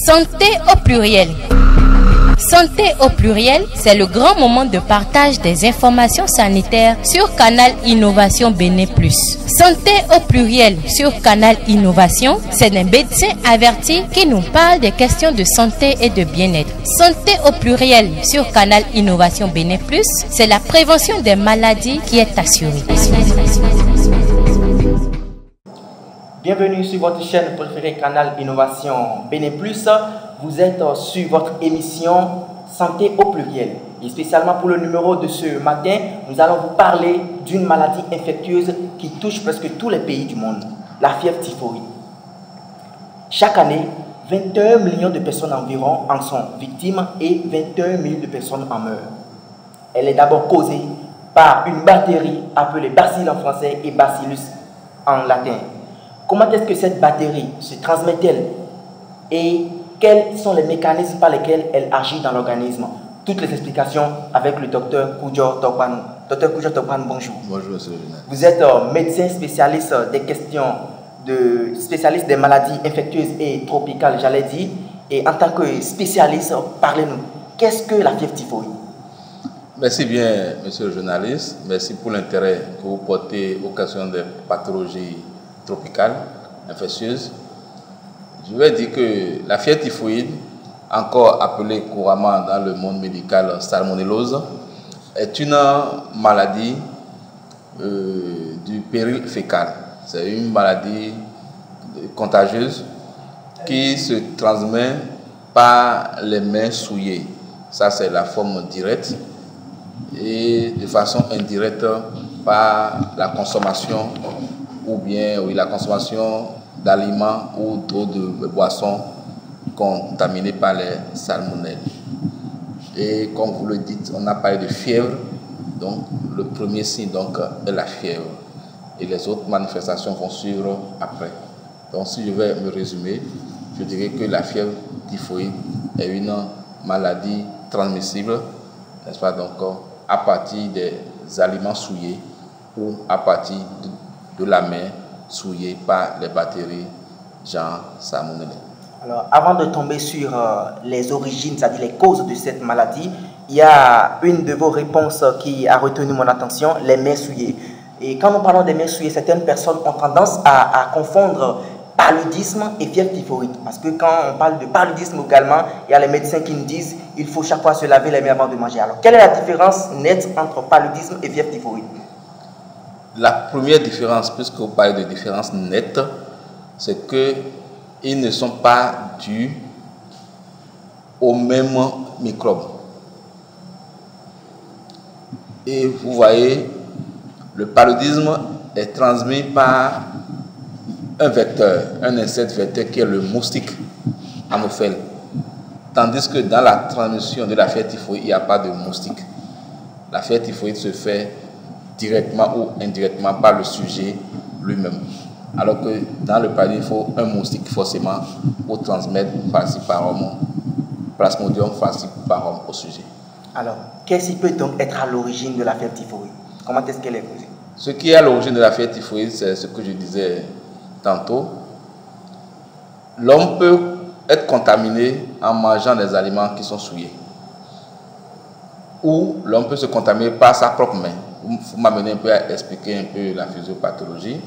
Santé au pluriel. Santé au pluriel, c'est le grand moment de partage des informations sanitaires sur Canal Innovation Bénin Plus. Santé au pluriel sur Canal Innovation, c'est un médecin averti qui nous parle des questions de santé et de bien-être. Santé au pluriel sur Canal Innovation Bénin Plus, c'est la prévention des maladies qui est assurée. Bienvenue sur votre chaîne préférée Canal Innovation Bénin Plus. Vous êtes sur votre émission Santé au pluriel. Et spécialement pour le numéro de ce matin, nous allons vous parler d'une maladie infectieuse qui touche presque tous les pays du monde, la fièvre typhoïde. Chaque année, 21 millions de personnes environ en sont victimes et 21 000 de personnes en meurent. Elle est d'abord causée par une bactérie appelée bacille en français et bacillus en latin. Comment est-ce que cette bactérie se transmet-elle et quels sont les mécanismes par lesquels elle agit dans l'organisme? Toutes les explications avec le docteur Koudjo Tokpan. Docteur Koudjo Tokpan, bonjour. Bonjour, monsieur le journal. Vous êtes médecin spécialiste des questions spécialiste des maladies infectieuses et tropicales, j'allais dire. Et en tant que spécialiste, parlez-nous. Qu'est-ce que la fièvre typhoïde? Merci bien, monsieur le journaliste. Merci pour l'intérêt que vous portez aux questions des pathologies tropicales, infectieuses. Je vais dire que la fièvre typhoïde, encore appelée couramment dans le monde médical salmonellose, est une maladie du péril fécal. C'est une maladie contagieuse qui se transmet par les mains souillées. Ça, c'est la forme directe. Et de façon indirecte par la consommation ou bien la consommation d'aliments ou d'eau de boissons contaminés par les salmonelles. Et comme vous le dites, on a parlé de fièvre, donc le premier signe est la fièvre. Et les autres manifestations vont suivre après. Donc si je vais me résumer, je dirais que la fièvre typhoïde est une maladie transmissible, n'est-ce pas, donc à partir des aliments souillés ou à partir de la main souillée par les bactéries genre salmonelle. Alors, avant de tomber sur les origines, c'est-à-dire les causes de cette maladie, il y a une de vos réponses qui a retenu mon attention, les mains souillées. Et quand nous parlons des mains souillées, certaines personnes ont tendance à confondre paludisme et fièvre typhoïde. Parce que quand on parle de paludisme également, il y a les médecins qui nous disent qu'il faut chaque fois se laver les mains avant de manger. Alors, quelle est la différence nette entre paludisme et fièvre typhoïde? La première différence, puisque vous parlez de différence nette, c'est qu'ils ne sont pas dus au même microbe. Et vous voyez, le paludisme est transmis par un vecteur, un insecte vecteur qui est le moustique Anophèle. Tandis que dans la transmission de la fièvre typhoïde, il n'y a pas de moustique. La fièvre typhoïde se fait directement ou indirectement par le sujet lui-même. Alors que dans le paludisme, il faut un moustique forcément pour transmettre falciparum, Plasmodium falciparum au sujet. Alors, qu'est-ce qui peut donc être à l'origine de la fièvre typhoïde? Comment est-ce qu'elle est causée? Ce qui est à l'origine de la fièvre typhoïde, c'est ce que je disais tantôt. L'homme peut être contaminé en mangeant des aliments qui sont souillés. Ou l'homme peut se contaminer par sa propre main. Vous m'amenez un peu à expliquer un peu la physiopathologie.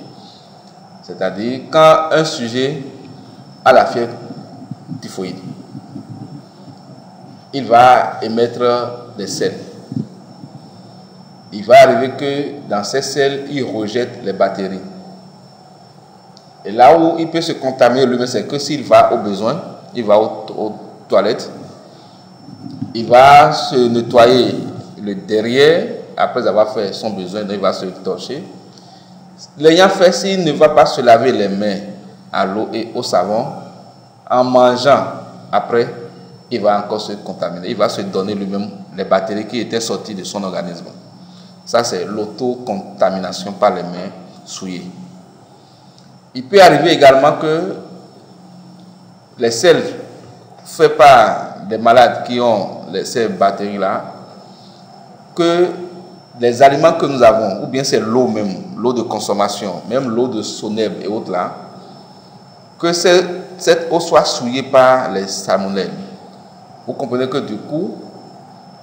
C'est-à-dire, quand un sujet a la fièvre typhoïde, il va émettre des selles. Il va arriver que dans ces selles, il rejette les bactéries. Et là où il peut se contaminer lui-même, c'est que s'il va au besoin, il va aux toilettes, il va se nettoyer le derrière, après avoir fait son besoin, il va se torcher. L'ayant fait, s'il ne va pas se laver les mains à l'eau et au savon, en mangeant, après, il va encore se contaminer. Il va se donner lui-même les bactéries qui étaient sorties de son organisme. Ça, c'est l'autocontamination par les mains souillées. Il peut arriver également que les selles faits par des malades qui ont ces bactéries-là, que les aliments que nous avons, ou bien c'est l'eau même, l'eau de consommation, même l'eau de Soneb et autres là, que cette eau soit souillée par les salmonelles. Vous comprenez que du coup,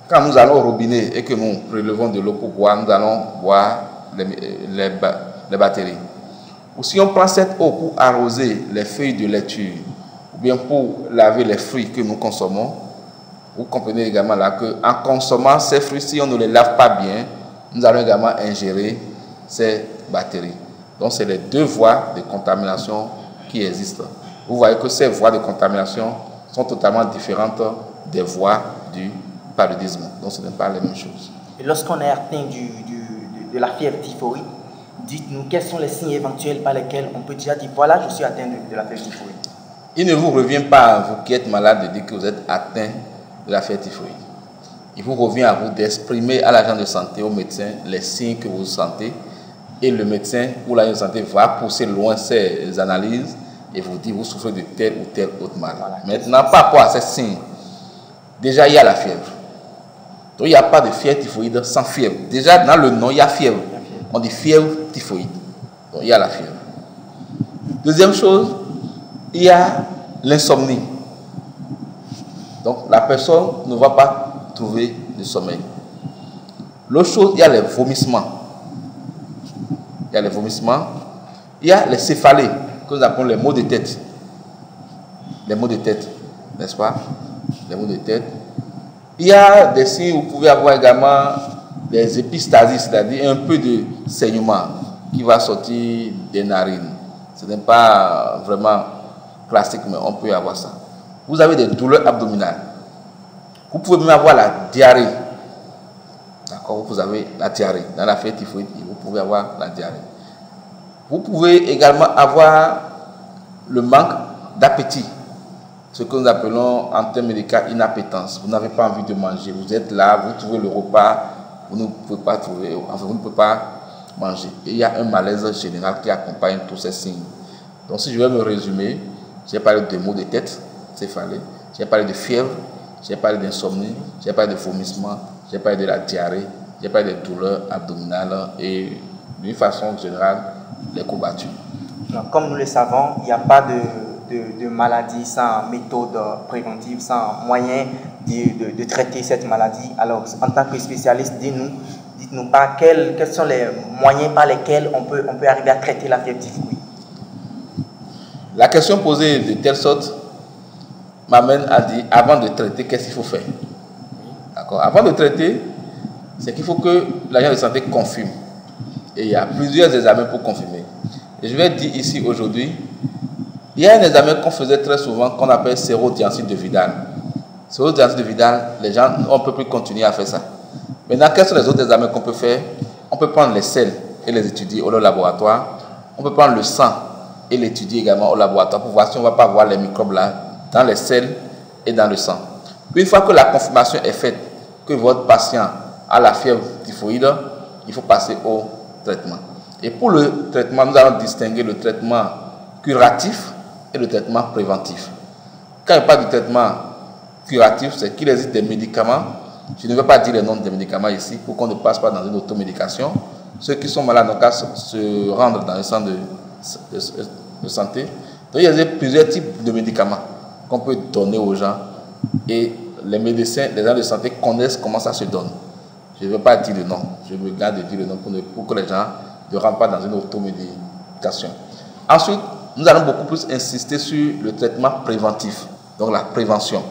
quand nous allons au robinet et que nous prélevons de l'eau pour boire, nous allons boire les bactéries. Ou si on prend cette eau pour arroser les feuilles de laitue, ou bien pour laver les fruits que nous consommons, vous comprenez également là qu'en consommant ces fruits, si on ne les lave pas bien, nous allons également ingérer ces bactéries. Donc, c'est les deux voies de contamination qui existent. Vous voyez que ces voies de contamination sont totalement différentes des voies du paludisme. Donc, ce n'est pas les mêmes choses. Et lorsqu'on est atteint de la fièvre typhoïde, dites-nous quels sont les signes éventuels par lesquels on peut déjà dire voilà, je suis atteint de la fièvre typhoïde. Il ne vous revient pas à vous qui êtes malade de dire que vous êtes atteint de la fièvre typhoïde. Il vous revient à vous d'exprimer à l'agent de santé, au médecin, les signes que vous sentez. Et le médecin ou l'agent de santé va pousser loin ses analyses et vous dit vous souffrez de tel ou tel autre mal. Voilà. Maintenant, par rapport à ces signes, déjà il y a la fièvre. Donc il n'y a pas de fièvre typhoïde sans fièvre. Déjà dans le nom, il y a fièvre. On dit fièvre typhoïde. Donc il y a la fièvre. Deuxième chose, il y a l'insomnie. Donc la personne ne va pas trouver de sommeil. L'autre chose, il y a les vomissements. Il y a les vomissements. Il y a les céphalées, que nous appelons les maux de tête. Les maux de tête, n'est-ce pas? Les maux de tête. Il y a des signes où vous pouvez avoir également des épistasis, c'est-à-dire un peu de saignement qui va sortir des narines. Ce n'est pas vraiment classique, mais on peut avoir ça. Vous avez des douleurs abdominales. Vous pouvez même avoir la diarrhée. D'accord, vous avez la diarrhée. Dans la fièvre typhoïde, vous pouvez avoir la diarrhée. Vous pouvez également avoir le manque d'appétit. Ce que nous appelons en termes médicaux inappétence. Vous n'avez pas envie de manger. Vous êtes là, vous trouvez le repas, vous ne pouvez pas trouver, enfin vous ne pouvez pas manger. Et il y a un malaise général qui accompagne tous ces signes. Donc si je vais me résumer, j'ai parlé de maux de tête, céphalée, j'ai parlé de fièvre, j'ai parlé d'insomnie, j'ai parlé de vomissement, j'ai parlé de la diarrhée, j'ai parlé des douleurs abdominales et d'une façon générale, les courbatures. Comme nous le savons, il n'y a pas de maladie sans méthode préventive, sans moyen de traiter cette maladie. Alors, en tant que spécialiste, dites-nous pas quels sont les moyens par lesquels on peut arriver à traiter la fièvre typhoïde. La question posée de telle sorte m'amène à dire, avant de traiter, qu'est-ce qu'il faut faire? D'accord. Avant de traiter, c'est qu'il faut que l'agent de santé confirme. Et il y a plusieurs examens pour confirmer. Et je vais dire ici aujourd'hui, il y a un examen qu'on faisait très souvent qu'on appelle sérodiancite de Vidal. Sérodiancite de Vidal, les gens, on ne peut plus continuer à faire ça. Maintenant, quels sont les autres examens qu'on peut faire? On peut prendre les selles et les étudier au laboratoire. On peut prendre le sang et l'étudier également au laboratoire pour voir si on ne va pas voir les microbes là dans les selles et dans le sang. Puis une fois que la confirmation est faite que votre patient a la fièvre typhoïde, il faut passer au traitement. Et pour le traitement, nous allons distinguer le traitement curatif et le traitement préventif. Quand il parle du traitement curatif, c'est qu'il existe des médicaments. Je ne vais pas dire les noms des médicaments ici pour qu'on ne passe pas dans une automédication. Ceux qui sont malades n'ont qu'à se rendre dans le centre de santé. Donc il y a plusieurs types de médicaments qu'on peut donner aux gens et les médecins, les agents de santé connaissent comment ça se donne. Je ne veux pas dire le nom, je me garde de dire le nom pour que les gens ne rentrent pas dans une automédication. Ensuite, nous allons beaucoup plus insister sur le traitement préventif, donc la prévention.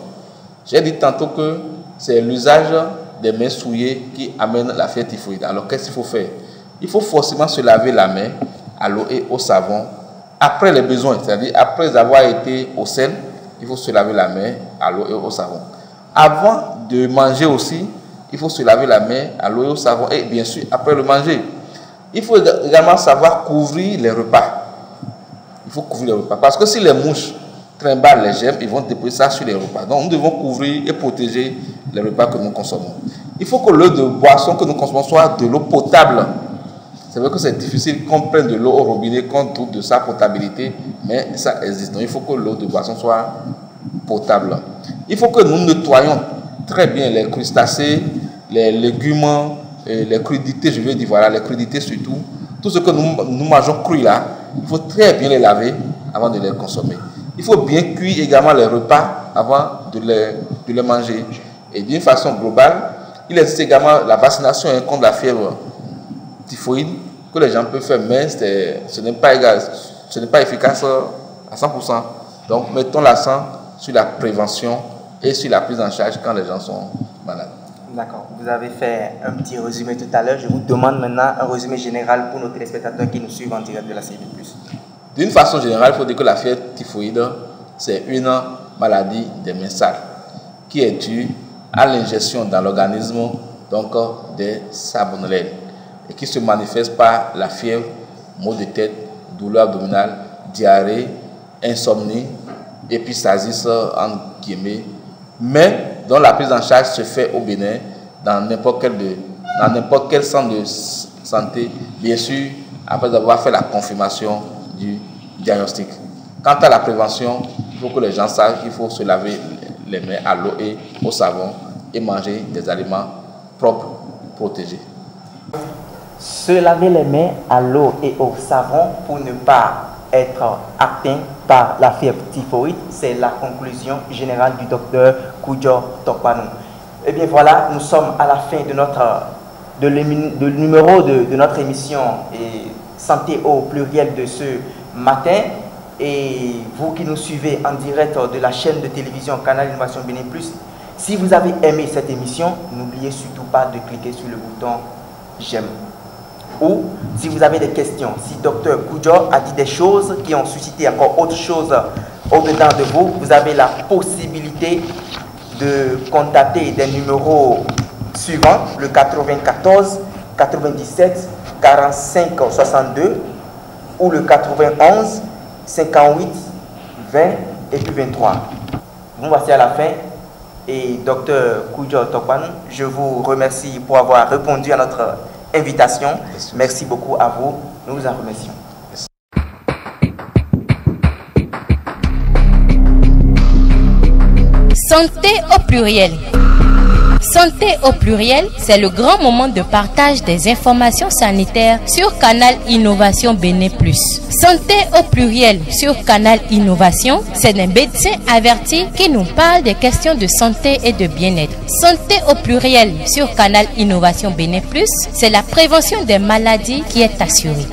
J'ai dit tantôt que c'est l'usage des mains souillées qui amène la fièvre typhoïde. Alors qu'est-ce qu'il faut faire? Il faut forcément se laver la main à l'eau et au savon après les besoins, c'est-à-dire après avoir été au sel, il faut se laver la main à l'eau et au savon. Avant de manger aussi, il faut se laver la main à l'eau et au savon et bien sûr après le manger. Il faut également savoir couvrir les repas. Il faut couvrir les repas parce que si les mouches trimballent les germes, ils vont déposer ça sur les repas. Donc nous devons couvrir et protéger les repas que nous consommons. Il faut que l'eau de boisson que nous consommons soit de l'eau potable. C'est vrai que c'est difficile qu'on prenne de l'eau au robinet, qu'on doute de sa potabilité, mais ça existe. Donc il faut que l'eau de boisson soit potable. Il faut que nous nettoyions très bien les crustacés, les légumes, les crudités, je veux dire, voilà, les crudités surtout. Tout ce que nous mangeons cru là, il faut très bien les laver avant de les consommer. Il faut bien cuire également les repas avant de les manger. Et d'une façon globale, il existe également la vaccination contre la fièvre typhoïde que les gens peuvent faire, mais ce n'est pas efficace à 100%. Donc mettons l'accent sur la prévention et sur la prise en charge quand les gens sont malades. D'accord. Vous avez fait un petit résumé tout à l'heure. Je vous demande maintenant un résumé général pour nos téléspectateurs qui nous suivent en direct de la CB+. D'une façon générale, il faut dire que la fièvre typhoïde, c'est une maladie des mains sales qui est due à l'ingestion dans l'organisme donc des salmonelles et qui se manifeste par la fièvre, maux de tête, douleur abdominale, diarrhée, insomnie, épistasis en guillemets, mais dont la prise en charge se fait au Bénin dans n'importe quel centre de santé, bien sûr, après avoir fait la confirmation du diagnostic. Quant à la prévention, il faut que les gens sachent qu'il faut se laver les mains à l'eau et au savon et manger des aliments propres, protégés. Se laver les mains à l'eau et au savon pour ne pas être atteint par la fièvre typhoïde, c'est la conclusion générale du docteur Koudjo Tokpanou. Et bien voilà, nous sommes à la fin de numéro de notre émission et Santé au pluriel de ce matin. Et vous qui nous suivez en direct de la chaîne de télévision Canal Innovation Bénin+, si vous avez aimé cette émission, n'oubliez surtout pas de cliquer sur le bouton j'aime. Ou si vous avez des questions, si Dr Koudjo a dit des choses qui ont suscité encore autre chose au-dedans de vous, vous avez la possibilité de contacter des numéros suivants, le 94 97 45 62 ou le 91 58 20 et puis 23. Nous voici à la fin et Dr Koudjo Tokpanou, je vous remercie pour avoir répondu à notre invitation. Merci beaucoup à vous. Nous vous en remercions. Santé au pluriel. Santé au pluriel, c'est le grand moment de partage des informations sanitaires sur Canal Innovation Bénin+. Santé au pluriel sur Canal Innovation, c'est des médecins avertis qui nous parlent des questions de santé et de bien-être. Santé au pluriel sur Canal Innovation Bénin+, c'est la prévention des maladies qui est assurée.